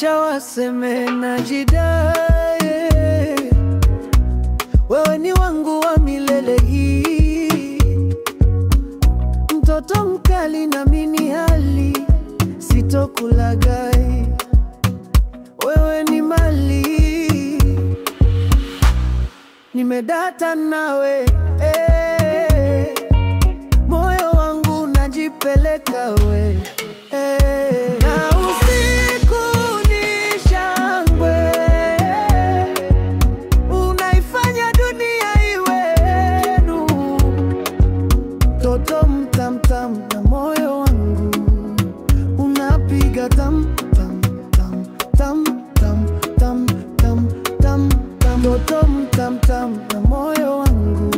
Wacha waseme najidai, wewe ni wangu wa milele hii. Mtoto mkali na mini hali, sitokulagai, wewe ni mali. Nimedata nawe, moyo wangu najipeleka we, na usiku ni shangwe, unaifanya dunia iwenu. Toto mtamtam na moyo wangu unapiga tam tam tam tam tam tam tam tam tam. Toto mtamtam na moyo wangu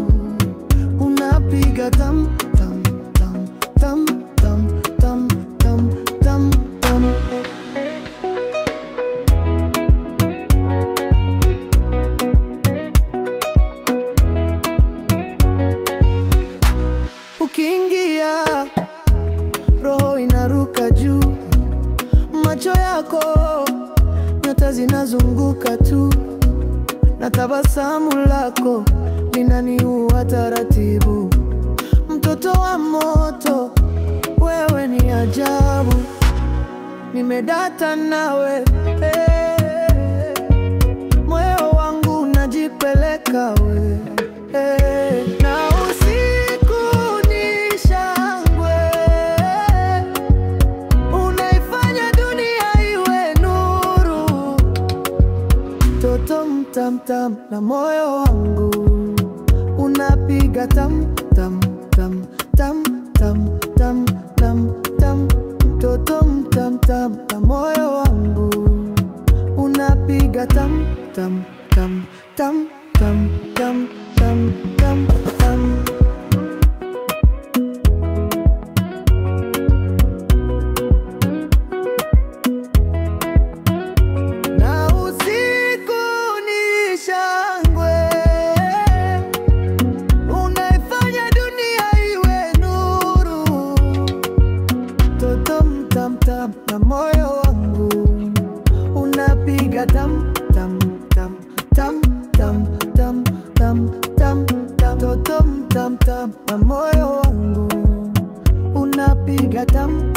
unapiga tam tam tam tam tam tam tam tam tam. Ukiingia roho inaruka juu, macho yako nyota zinazunguka tu, na tabasamu lako linaniua taratibu. Mtoto wa moto, wewe ni ajabu. Nimedata nawe, moyo wangu unajipeleka we, na usiku ni shangwe, unaifanya dunia iwe nuru. Toto mtamtam na moyo wangu unapiga tam tam tam tam tam tam tam tam. Toto mtamtam na moyo wangu unapiga tam tam tam tam tam tam tam tam tam. Na usiku ni shangwe, unaifanya dunia iwe nuru. Toto mtamtam na moyo wangu unapiga tam tam tam tam tam tam tam tam tam. Toto mtamtam na moyo wangu unapiga tam